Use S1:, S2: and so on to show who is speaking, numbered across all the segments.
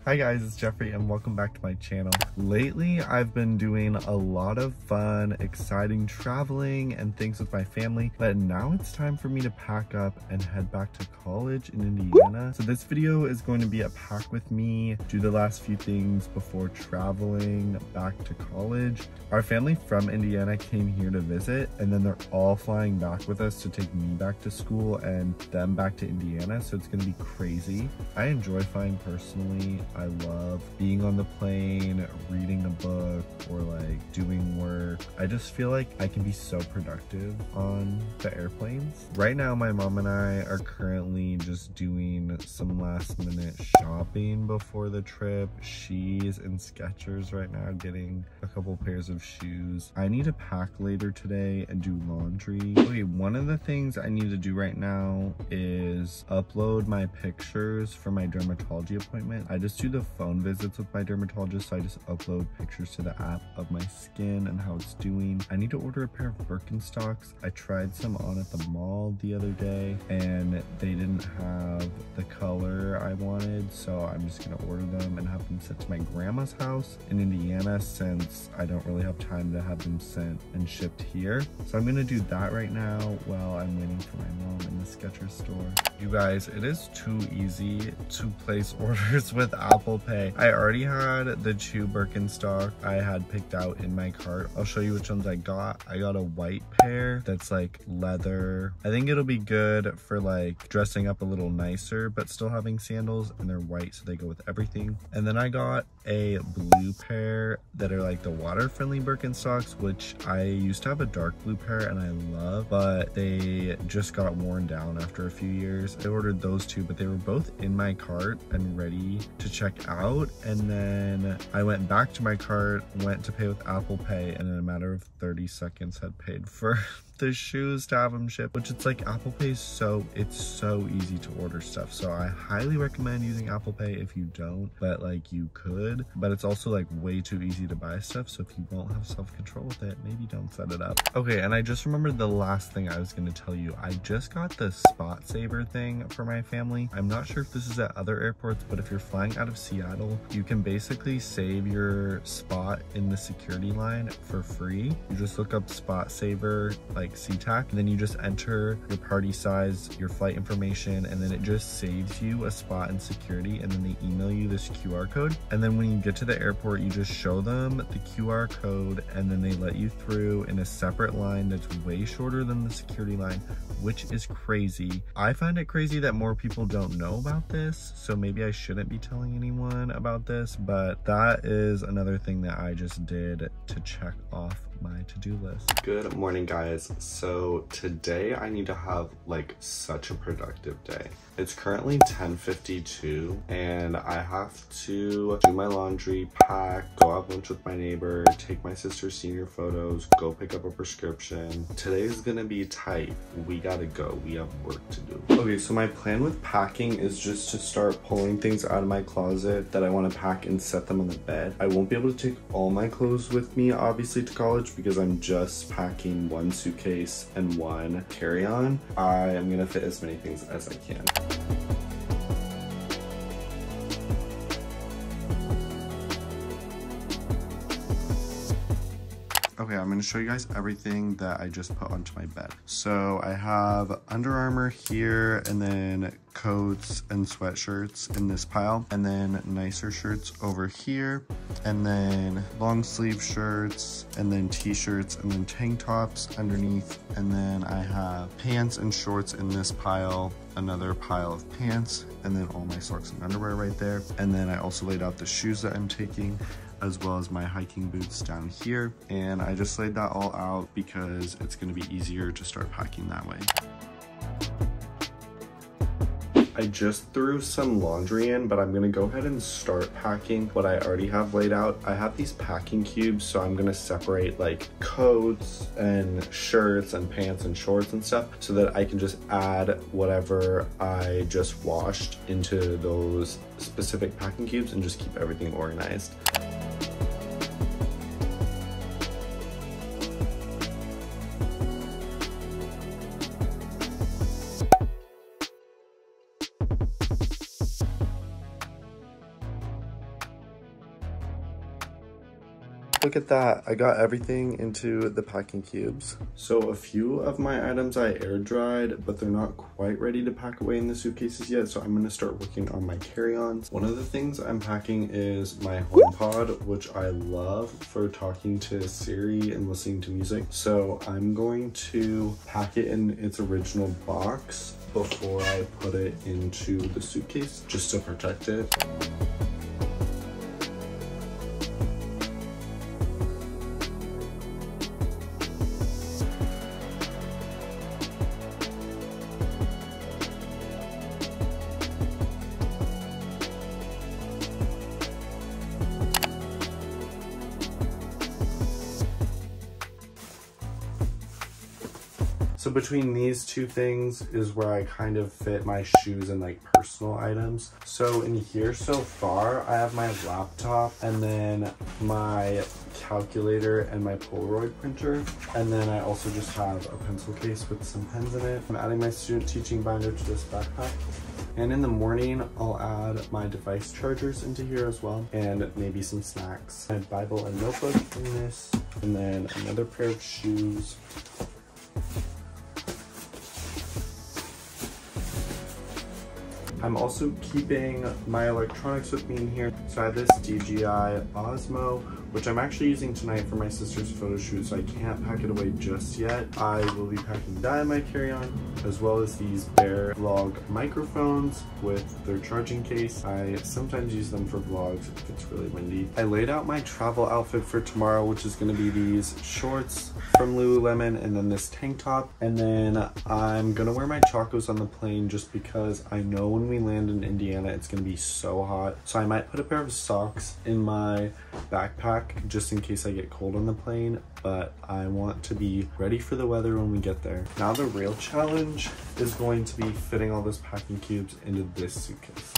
S1: Hi guys, it's Jeffrey and welcome back to my channel. Lately, I've been doing a lot of fun, exciting traveling and things with my family, but now it's time for me to pack up and head back to college in Indiana. So this video is going to be a pack with me, do the last few things before traveling back to college. Our family from Indiana came here to visit, and then they're all flying back with us to take me back to school and them back to Indiana, so it's gonna be crazy. I enjoy flying personally. I love being on the plane, reading a book, or like doing work. I just feel like I can be so productive on the airplanes. Right now, my mom and I are currently just doing some last minute shopping before the trip. She's in Skechers right now getting a couple pairs of shoes. I need to pack later today and do laundry. Okay, one of the things I need to do right now is upload my pictures for my dermatology appointment. I just do the phone visits with my dermatologist, so I just upload pictures to the app of my skin and how it's doing. I need to order a pair of Birkenstocks. I tried some on at the mall the other day and they didn't have the color I wanted, so I'm just gonna order them and have them sent to my grandma's house in Indiana, since I don't really have time to have them sent and shipped here. So I'm gonna do that right now while I'm waiting for my mom in the Skechers store. You guys, it is too easy to place orders with Apple Pay. I already had the 2 Birkenstock I had picked out in my cart. I'll show you which ones I got. I got a white pair that's like leather. I think it'll be good for like dressing up a little nicer, but still having sandals, and they're white, so they go with everything. And then I got a blue pair that are like the water-friendly Birkenstocks, which I used to have a dark blue pair and I love, but they just got worn down after a few years. I ordered those 2, but they were both in my cart and ready to check out. And then I went back to my cart, went to pay with Apple Pay, and in a matter of 30 seconds had paid for the shoes to have them shipped, which it's like Apple Pay is it's so easy to order stuff. So I highly recommend using Apple Pay if you don't, but like you could, but it's also like way too easy to buy stuff. So if you won't have self-control with it, maybe don't set it up. Okay, and I just remembered the last thing I was going to tell you. I just got the spot saver thing for my family. I'm not sure if this is at other airports, but if you're flying out of Seattle, you can basically save your spot in the security line for free. You just look up spot saver, like SeaTac, and then you just enter your party size, your flight information, and then it just saves you a spot in security, and then they email you this QR code. And then when you get to the airport, you just show them the QR code, and then they let you through in a separate line that's way shorter than the security line, which is crazy. I find it crazy that more people don't know about this, so maybe I shouldn't be telling anyone about this, but that is another thing that I just did to check off my to-do list. Good morning, guys. So today I need to have like such a productive day. It's currently 10:52 and I have to do my laundry, pack, go have lunch with my neighbor, take my sister's senior photos, go pick up a prescription. Today is gonna be tight. We gotta go. We have work to do. Okay, so my plan with packing is just to start pulling things out of my closet that I want to pack and set them on the bed. I won't be able to take all my clothes with me, obviously, to college because I'm just packing 1 suitcase and 1 carry-on. I am gonna fit as many things as I can. Okay, I'm gonna show you guys everything that I just put onto my bed. So I have Under Armour here, and then coats and sweatshirts in this pile, and then nicer shirts over here, and then long sleeve shirts, and then t-shirts, and then tank tops underneath, and then I have pants and shorts in this pile, another pile of pants, and then all my socks and underwear right there. And then I also laid out the shoes that I'm taking, as well as my hiking boots down here. And I just laid that all out because it's gonna be easier to start packing that way. I just threw some laundry in, but I'm gonna go ahead and start packing what I already have laid out. I have these packing cubes, so I'm gonna separate like coats and shirts and pants and shorts and stuff so that I can just add whatever I just washed into those specific packing cubes and just keep everything organized. Look at that, I got everything into the packing cubes. So a few of my items I air dried, but they're not quite ready to pack away in the suitcases yet, so I'm gonna start working on my carry-ons. One of the things I'm packing is my HomePod, which I love for talking to Siri and listening to music. So I'm going to pack it in its original box before I put it into the suitcase, just to protect it. So between these two things is where I kind of fit my shoes and like personal items. So in here so far, I have my laptop and then my calculator and my Polaroid printer. And then I also just have a pencil case with some pens in it. I'm adding my student teaching binder to this backpack. And in the morning, I'll add my device chargers into here as well, and maybe some snacks. My Bible and notebook in this, and then another pair of shoes. I'm also keeping my electronics with me in here. So I have this DJI Osmo, which I'm actually using tonight for my sister's photo shoot, so I can't pack it away just yet. I will be packing that in my carry-on, as well as these Bear Vlog microphones with their charging case. I sometimes use them for vlogs if it's really windy. I laid out my travel outfit for tomorrow, which is gonna be these shorts from Lululemon and then this tank top. And then I'm gonna wear my chacos on the plane just because I know when we land in Indiana, it's gonna be so hot. So I might put a pair of socks in my backpack just in case I get cold on the plane, but I want to be ready for the weather when we get there. Now the real challenge is going to be fitting all those packing cubes into this suitcase.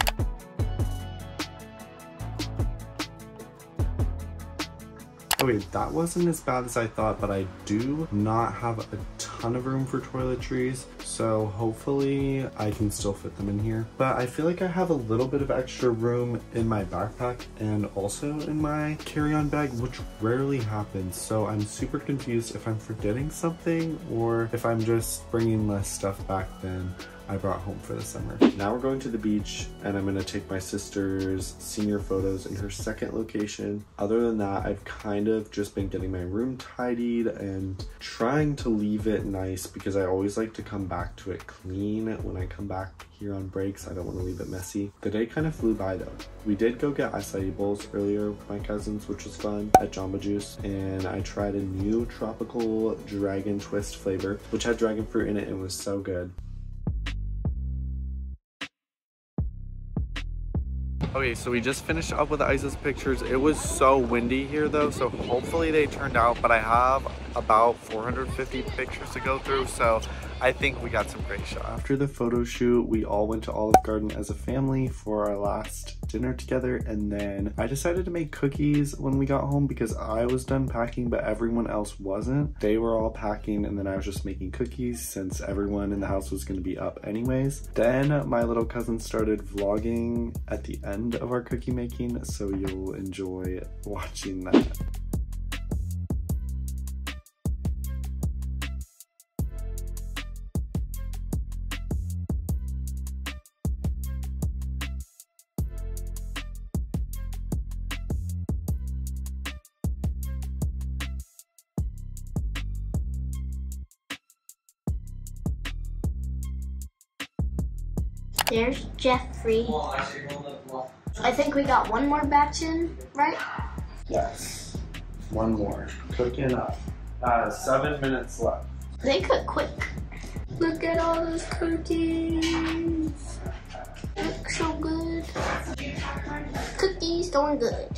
S1: Okay, that wasn't as bad as I thought, but I do not have a ton of room for toiletries, so hopefully I can still fit them in here. But I feel like I have a little bit of extra room in my backpack and also in my carry-on bag, which rarely happens. So I'm super confused if I'm forgetting something or if I'm just bringing less stuff back than I brought home for the summer. Now we're going to the beach and I'm gonna take my sister's senior photos in her second location. Other than that, I've kind of just been getting my room tidied and trying to leave it nice because I always like to come back to it clean when I come back here on breaks. I don't want to leave it messy. The day kind of flew by though. We did go get acai bowls earlier with my cousins, which was fun, at Jamba Juice, and I tried a new tropical dragon twist flavor, which had dragon fruit in it and was so good. Okay, so we just finished up with Isa's pictures. It was so windy here though, so hopefully they turned out, but I have about 450 pictures to go through, so I think we got some great shots. After the photo shoot, we all went to Olive Garden as a family for our last dinner together, and then I decided to make cookies when we got home because I was done packing, but everyone else wasn't. They were all packing, and then I was just making cookies since everyone in the house was gonna be up anyways. Then my little cousin started vlogging at the end of our cookie making, so you'll enjoy watching that.
S2: There's Jeffrey. I think we got one more batch in, right?
S1: Yes, one more. Cooking up. 7 minutes left.
S2: They cook quick. Look at all those cookies. Look so good. Cookies going good.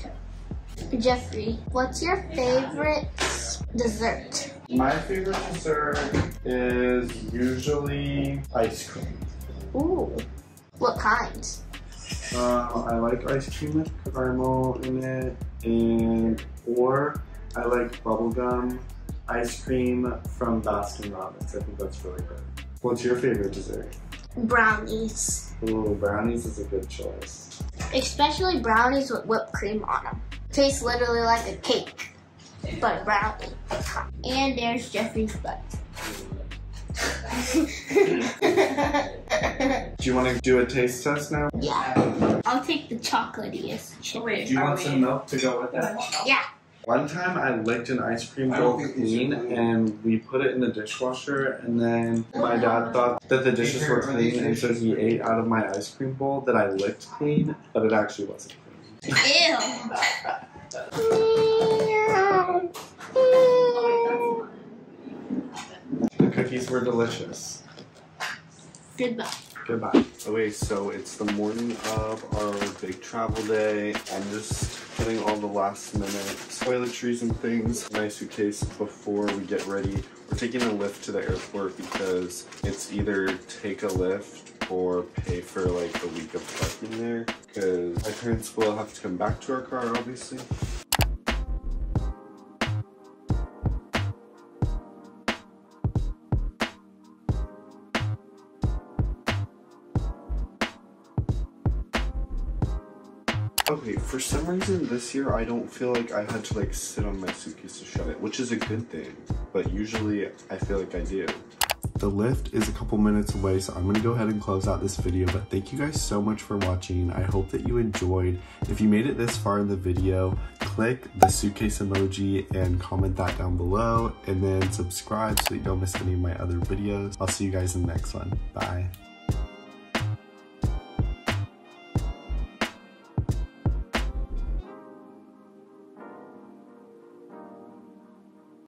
S2: Jeffrey, what's your favorite dessert?
S1: My favorite dessert is usually ice cream.
S2: Ooh, what kinds?
S1: I like ice cream with caramel in it, or I like bubblegum ice cream from Baskin Robbins. I think that's really good. What's your favorite dessert?
S2: Brownies.
S1: Ooh, brownies is a good choice.
S2: Especially brownies with whipped cream on them. Tastes literally like a cake. but brownie. And there's Jeffrey's butt.
S1: Do you want to do a taste test now?
S2: Yeah. I'll take the chocolatiest chip.
S1: Do you want some milk to go with that?
S2: Yeah.
S1: One time I licked an ice cream bowl clean and we put it in the dishwasher, and then my dad thought that the dishes were clean, and so he ate out of my ice cream bowl that I licked clean, but it actually wasn't clean.
S2: Ew.
S1: The cookies were delicious.
S2: Goodbye.
S1: Goodbye. Okay, so it's the morning of our big travel day. I'm just getting all the last minute toiletries and things in my suitcase before we get ready. We're taking a lift to the airport because it's either take a lift or pay for like a week of parking there, because my parents will have to come back to our car, obviously. Okay, for some reason this year I don't feel like I had to like sit on my suitcase to shut it, which is a good thing, but usually I feel like I do. The lift is a couple minutes away, so I'm gonna go ahead and close out this video, but thank you guys so much for watching. I hope that you enjoyed. If you made it this far in the video, click the suitcase emoji and comment that down below, and then subscribe so you don't miss any of my other videos. I'll see you guys in the next one. Bye.